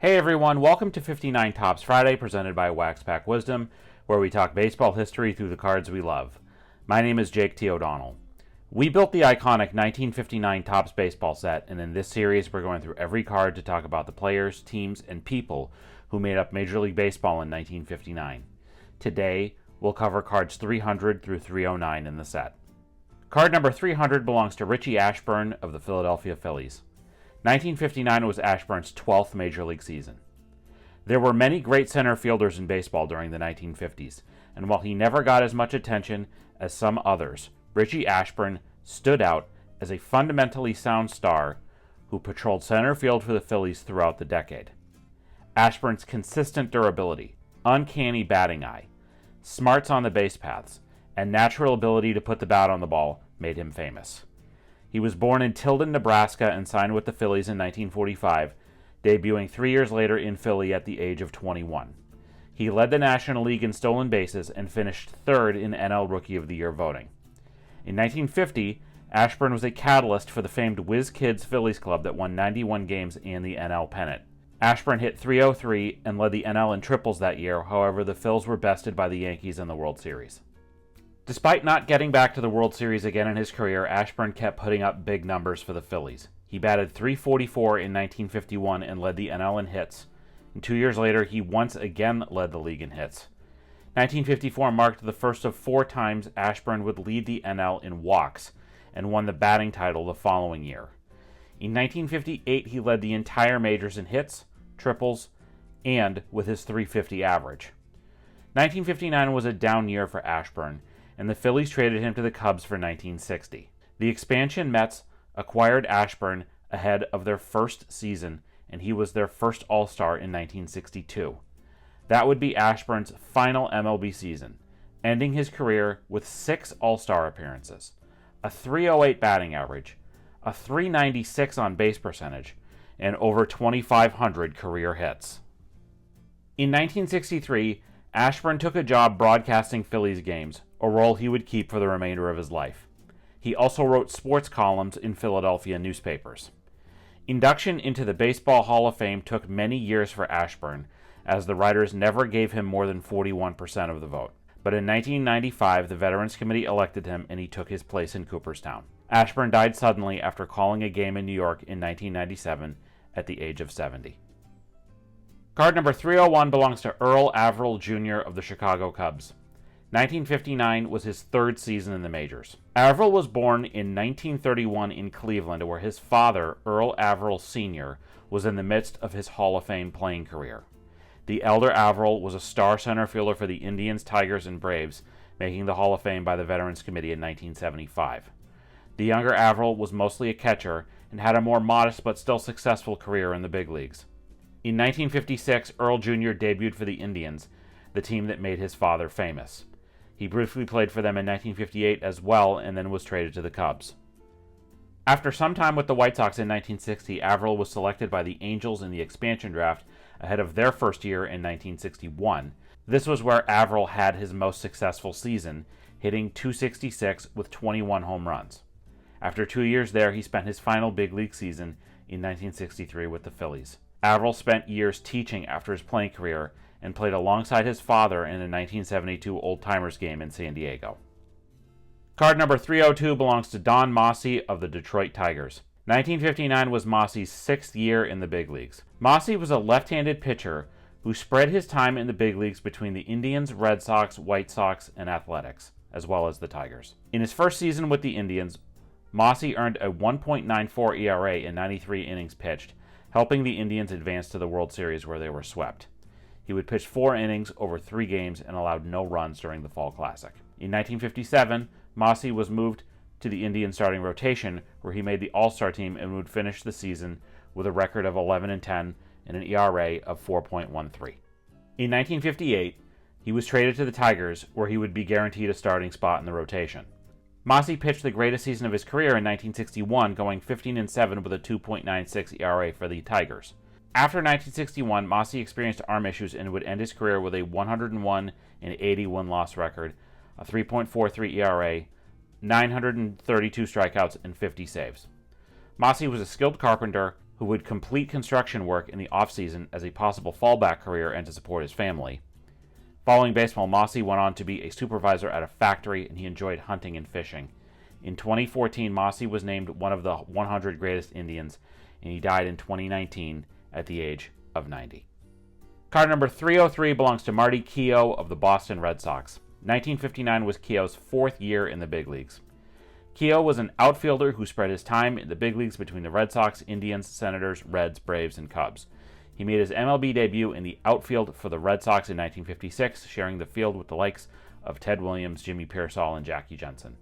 Hey everyone, welcome to 59 Topps Friday, presented by Wax Pack Wisdom, where we talk baseball history through the cards we love. My name is Jake T. O'Donnell. We built the iconic 1959 Topps baseball set, and in this series we're going through every card to talk about the players, teams, and people who made up Major League Baseball in 1959. Today, we'll cover cards 300 through 309 in the set. Card number 300 belongs to Richie Ashburn of the Philadelphia Phillies. 1959 was Ashburn's 12th Major League season. There were many great center fielders in baseball during the 1950s, and while he never got as much attention as some others, Richie Ashburn stood out as a fundamentally sound star who patrolled center field for the Phillies throughout the decade. Ashburn's consistent durability, uncanny batting eye, smarts on the base paths, and natural ability to put the bat on the ball made him famous. He was born in Tilden, Nebraska, and signed with the Phillies in 1945, debuting 3 years later in Philly at the age of 21. He led the National League in stolen bases and finished third in NL Rookie of the Year voting. In 1950, Ashburn was a catalyst for the famed Whiz Kids Phillies club that won 91 games and the NL pennant. Ashburn hit .303 and led the NL in triples that year. However, the Phils were bested by the Yankees in the World Series. Despite not getting back to the World Series again in his career, Ashburn kept putting up big numbers for the Phillies. He batted .344 in 1951 and led the NL in hits. And 2 years later, he once again led the league in hits. 1954 marked the first of 4 times Ashburn would lead the NL in walks and won the batting title the following year. In 1958, he led the entire majors in hits, triples, and with his .350 average. 1959 was a down year for Ashburn, and the Phillies traded him to the Cubs for 1960. The expansion Mets acquired Ashburn ahead of their first season, and he was their first All-Star in 1962. That would be Ashburn's final MLB season, ending his career with 6 All-Star appearances, a .308 batting average, a .396 on base percentage, and over 2,500 career hits. In 1963, Ashburn took a job broadcasting Phillies games, a role he would keep for the remainder of his life. He also wrote sports columns in Philadelphia newspapers. Induction into the Baseball Hall of Fame took many years for Ashburn, as the writers never gave him more than 41% of the vote. But in 1995, the Veterans Committee elected him, and he took his place in Cooperstown. Ashburn died suddenly after calling a game in New York in 1997 at the age of 70. Card number 301 belongs to Earl Averill Jr. of the Chicago Cubs. 1959 was his 3rd season in the majors. Averill was born in 1931 in Cleveland, where his father, Earl Averill Sr., was in the midst of his Hall of Fame playing career. The elder Averill was a star center fielder for the Indians, Tigers, and Braves, making the Hall of Fame by the Veterans Committee in 1975. The younger Averill was mostly a catcher and had a more modest but still successful career in the big leagues. In 1956, Earl Jr. debuted for the Indians, the team that made his father famous. He briefly played for them in 1958 as well, and then was traded to the Cubs. After some time with the White Sox in 1960, Averill was selected by the Angels in the expansion draft ahead of their first year in 1961. This was where Averill had his most successful season, hitting .266 with 21 home runs. After 2 years there, he spent his final big league season in 1963 with the Phillies. Averill spent years teaching after his playing career and played alongside his father in a 1972 Old Timers game in San Diego. Card number 302 belongs to Don Mossi of the Detroit Tigers. 1959 was Mossi's 6th year in the big leagues. Mossi was a left-handed pitcher who spread his time in the big leagues between the Indians, Red Sox, White Sox, and Athletics, as well as the Tigers. In his first season with the Indians, Mossi earned a 1.94 ERA in 93 innings pitched, helping the Indians advance to the World Series where they were swept. He would pitch 4 innings over 3 games and allowed no runs during the Fall Classic. In 1957, Mossi was moved to the Indians starting rotation, where he made the All-Star team and would finish the season with a record of 11-10 and an ERA of 4.13. In 1958, he was traded to the Tigers, where he would be guaranteed a starting spot in the rotation. Mossi pitched the greatest season of his career in 1961, going 15-7 with a 2.96 ERA for the Tigers. After 1961, Mossi experienced arm issues and would end his career with a 101 and 80 win-loss record, a 3.43 ERA, 932 strikeouts, and 50 saves. Mossi was a skilled carpenter who would complete construction work in the off-season as a possible fallback career and to support his family. Following baseball, Mossy went on to be a supervisor at a factory, and he enjoyed hunting and fishing. In 2014, Mossy was named one of the 100 greatest Indians, and he died in 2019 at the age of 90. Card number 303 belongs to Marty Keough of the Boston Red Sox. 1959 was Keough's fourth year in the big leagues. Keough was an outfielder who spread his time in the big leagues between the Red Sox, Indians, Senators, Reds, Braves, and Cubs. He made his MLB debut in the outfield for the Red Sox in 1956, sharing the field with the likes of Ted Williams, Jimmy Pearsall, and Jackie Jensen.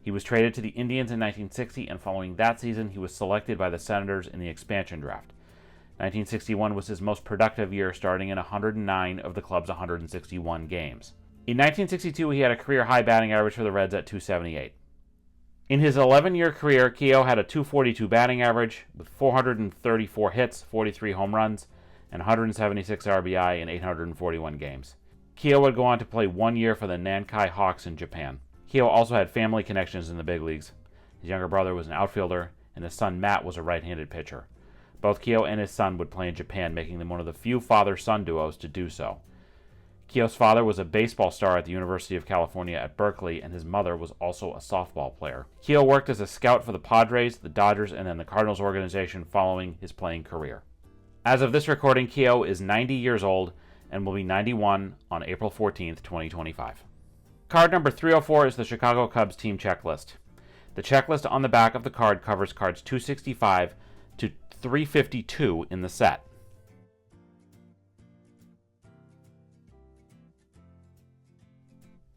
He was traded to the Indians in 1960, and following that season, he was selected by the Senators in the expansion draft. 1961 was his most productive year, starting in 109 of the club's 161 games. In 1962, he had a career-high batting average for the Reds at .278. In his 11-year career, Keough had a .242 batting average with 434 hits, 43 home runs, and 176 RBI in 841 games. Keough would go on to play 1 year for the Nankai Hawks in Japan. Keough also had family connections in the big leagues. His younger brother was an outfielder, and his son Matt was a right-handed pitcher. Both Keough and his son would play in Japan, making them one of the few father-son duos to do so. Keough's father was a baseball star at the University of California at Berkeley, and his mother was also a softball player. Keough worked as a scout for the Padres, the Dodgers, and then the Cardinals organization following his playing career. As of this recording, Keough is 90 years old and will be 91 on April 14th, 2025. Card number 304 is the Chicago Cubs team checklist. The checklist on the back of the card covers cards 265 to 352 in the set.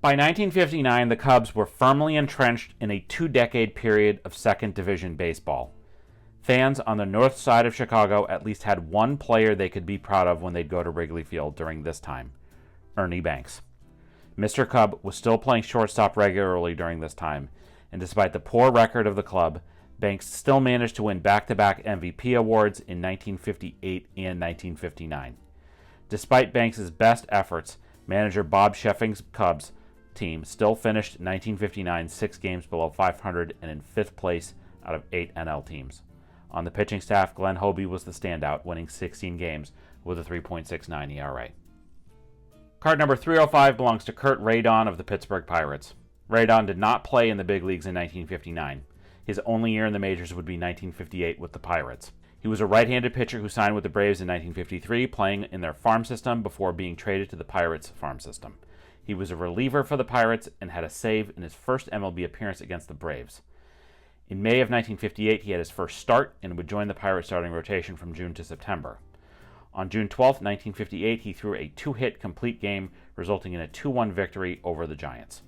By 1959, the Cubs were firmly entrenched in a two-decade period of second division baseball. Fans on the north side of Chicago at least had one player they could be proud of when they'd go to Wrigley Field during this time: Ernie Banks. Mr. Cub was still playing shortstop regularly during this time, and despite the poor record of the club, Banks still managed to win back-to-back MVP awards in 1958 and 1959. Despite Banks' best efforts, manager Bob Sheffing's Cubs team still finished 1959 6 games below 500 and in 5th place out of 8 NL teams. On the pitching staff, Glenn Hobie was the standout, winning 16 games with a 3.69 ERA. Card number 305 belongs to Kurt Radon of the Pittsburgh Pirates. Radon did not play in the big leagues in 1959. His only year in the majors would be 1958 with the Pirates. He was a right-handed pitcher who signed with the Braves in 1953, playing in their farm system before being traded to the Pirates farm system. He was a reliever for the Pirates and had a save in his first MLB appearance against the Braves. In May of 1958, he had his first start and would join the Pirates starting rotation from June to September. On June 12, 1958, he threw a 2-hit complete game, resulting in a 2-1 victory over the Giants.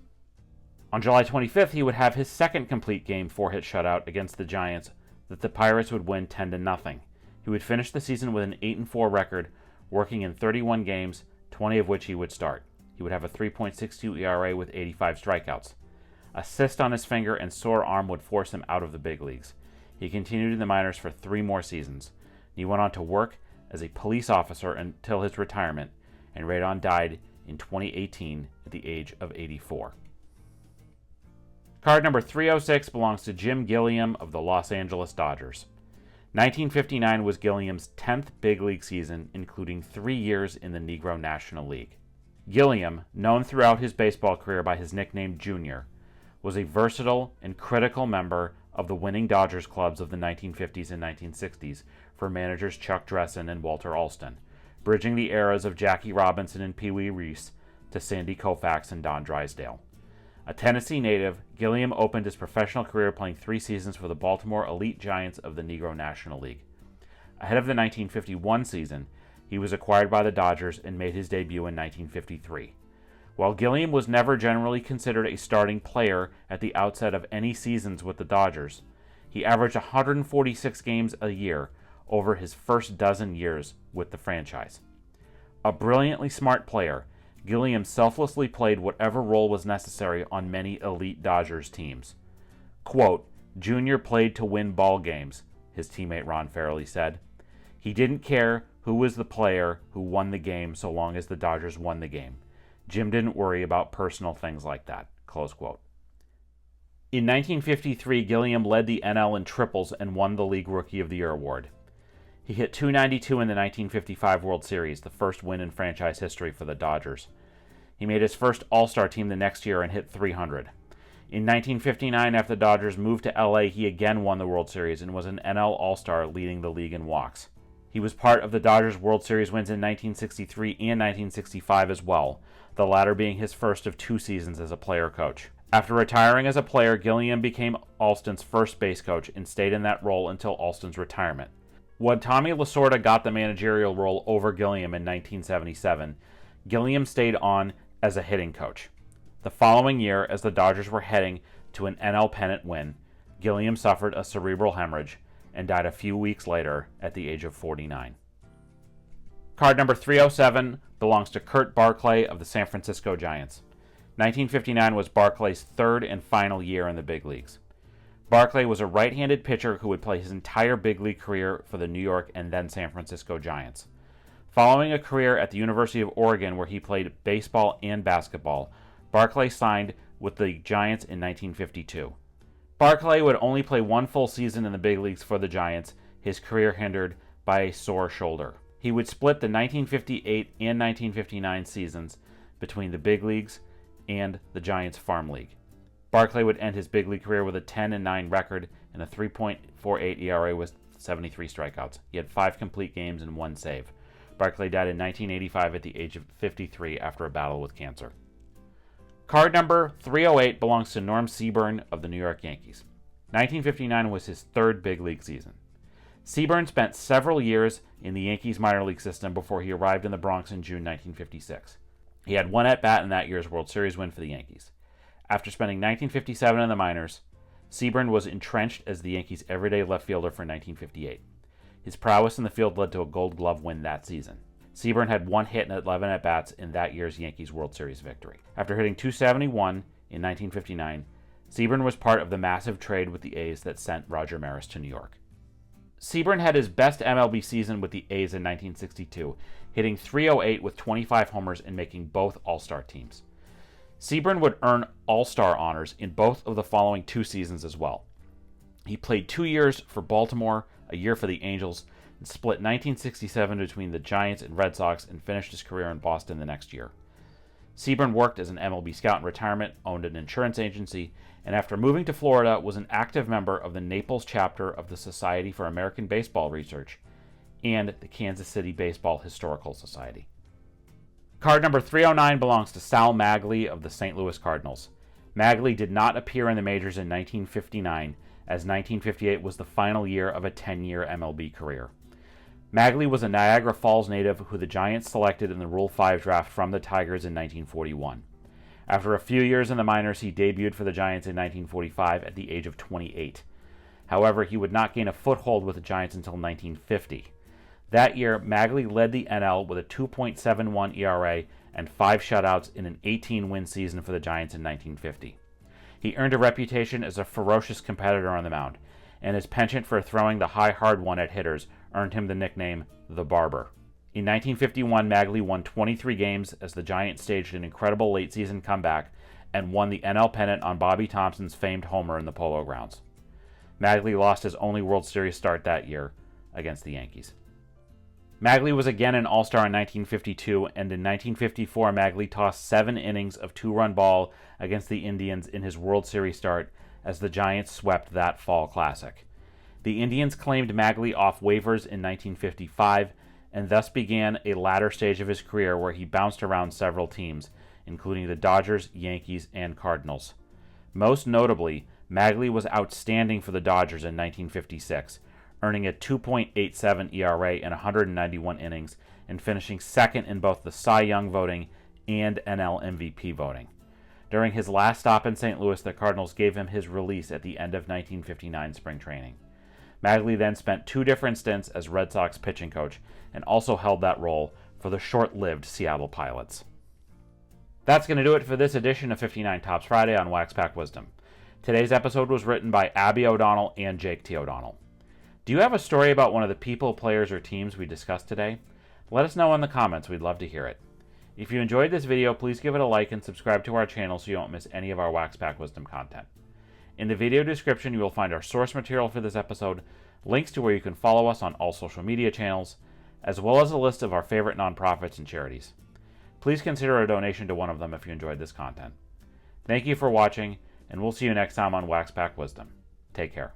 On July 25th, he would have his second complete game 4-hit shutout against the Giants that the Pirates would win 10-0. He would finish the season with an 8-4 record, working in 31 games, 20 of which he would start. He would have a 3.62 ERA with 85 strikeouts. A cyst on his finger and sore arm would force him out of the big leagues. He continued in the minors for 3 more seasons. He went on to work as a police officer until his retirement, and Radon died in 2018 at the age of 84. Card number 306 belongs to Jim Gilliam of the Los Angeles Dodgers. 1959 was Gilliam's 10th big league season, including 3 years in the Negro National League. Gilliam, known throughout his baseball career by his nickname Junior, was a versatile and critical member of the winning Dodgers clubs of the 1950s and 1960s for managers Chuck Dressen and Walter Alston, bridging the eras of Jackie Robinson and Pee Wee Reese to Sandy Koufax and Don Drysdale. A Tennessee native, Gilliam opened his professional career playing 3 seasons for the Baltimore Elite Giants of the Negro National League. Ahead of the 1951 season, he was acquired by the Dodgers and made his debut in 1953. While Gilliam was never generally considered a starting player at the outset of any seasons with the Dodgers, he averaged 146 games a year over his first dozen years with the franchise. A brilliantly smart player, Gilliam selflessly played whatever role was necessary on many elite Dodgers teams. Quote, "Junior played to win ball games," his teammate Ron Farrelly said. He didn't care who was the player who won the game so long as the Dodgers won the game. Jim didn't worry about personal things like that. Close quote. In 1953, Gilliam led the NL in triples and won the League Rookie of the Year award. He hit .292 in the 1955 World Series, the first win in franchise history for the Dodgers. He made his first All-Star team the next year and hit .300. In 1959, after the Dodgers moved to LA, he again won the World Series and was an NL All-Star, leading the league in walks. He was part of the Dodgers' World Series wins in 1963 and 1965 as well, the latter being his first of 2 seasons as a player-coach. After retiring as a player, Gilliam became Alston's first base coach and stayed in that role until Alston's retirement. When Tommy Lasorda got the managerial role over Gilliam in 1977, Gilliam stayed on as a hitting coach. The following year, as the Dodgers were heading to an NL pennant win, Gilliam suffered a cerebral hemorrhage and died a few weeks later at the age of 49. Card number 307 belongs to Kurt Barclay of the San Francisco Giants. 1959 was Barclay's third and final year in the big leagues. Barclay was a right-handed pitcher who would play his entire big league career for the New York and then San Francisco Giants. Following a career at the University of Oregon where he played baseball and basketball, Barclay signed with the Giants in 1952. Barclay would only play 1 full season in the big leagues for the Giants, his career hindered by a sore shoulder. He would split the 1958 and 1959 seasons between the big leagues and the Giants Farm League. Barclay would end his big league career with a 10-9 record and a 3.48 ERA with 73 strikeouts. He had 5 complete games and 1 save. Barclay died in 1985 at the age of 53 after a battle with cancer. Card number 308 belongs to Norm Siebern of the New York Yankees. 1959 was his 3rd big league season. Siebern spent several years in the Yankees minor league system before he arrived in the Bronx in June 1956. He had 1 at-bat in that year's World Series win for the Yankees. After spending 1957 in the minors, Siebern was entrenched as the Yankees' everyday left fielder for 1958. His prowess in the field led to a Gold Glove win that season. Siebern had 1 hit and 11 at-bats in that year's Yankees World Series victory. After hitting .271 in 1959, Siebern was part of the massive trade with the A's that sent Roger Maris to New York. Siebern had his best MLB season with the A's in 1962, hitting .308 with 25 homers and making both All-Star teams. Siebern would earn All-Star honors in both of the following 2 seasons as well. He played 2 years for Baltimore, a year for the Angels, and split 1967 between the Giants and Red Sox and finished his career in Boston the next year. Siebern worked as an MLB scout in retirement, owned an insurance agency, and after moving to Florida was an active member of the Naples chapter of the Society for American Baseball Research and the Kansas City Baseball Historical Society. Card number 309 belongs to Sal Maglie of the St. Louis Cardinals. Maglie did not appear in the majors in 1959, as 1958 was the final year of a 10-year MLB career. Maglie was a Niagara Falls native who the Giants selected in the Rule 5 draft from the Tigers in 1941. After a few years in the minors, he debuted for the Giants in 1945 at the age of 28. However, he would not gain a foothold with the Giants until 1950. That year, Maglie led the NL with a 2.71 ERA and 5 shutouts in an 18-win season for the Giants in 1950. He earned a reputation as a ferocious competitor on the mound, and his penchant for throwing the high hard one at hitters earned him the nickname The Barber. In 1951, Maglie won 23 games as the Giants staged an incredible late-season comeback and won the NL pennant on Bobby Thompson's famed homer in the Polo Grounds. Maglie lost his only World Series start that year against the Yankees. Maglie was again an All-Star in 1952, and in 1954, Maglie tossed 7 innings of 2-run ball against the Indians in his World Series start as the Giants swept that fall classic. The Indians claimed Maglie off waivers in 1955, and thus began a latter stage of his career where he bounced around several teams, including the Dodgers, Yankees, and Cardinals. Most notably, Maglie was outstanding for the Dodgers in 1956, earning a 2.87 ERA in 191 innings and finishing second in both the Cy Young voting and NL MVP voting. During his last stop in St. Louis, the Cardinals gave him his release at the end of 1959 spring training. Maglie then spent 2 different stints as Red Sox pitching coach and also held that role for the short-lived Seattle Pilots. That's going to do it for this edition of 59 Tops Friday on Wax Pack Wisdom. Today's episode was written by Abby O'Donnell and Jake T. O'Donnell. Do you have a story about one of the people, players, or teams we discussed today? Let us know in the comments. We'd love to hear it. If you enjoyed this video, please give it a like and subscribe to our channel so you don't miss any of our Wax Pack Wisdom content. In the video description, you will find our source material for this episode, links to where you can follow us on all social media channels, as well as a list of our favorite nonprofits and charities. Please consider a donation to one of them if you enjoyed this content. Thank you for watching, and we'll see you next time on Wax Pack Wisdom. Take care.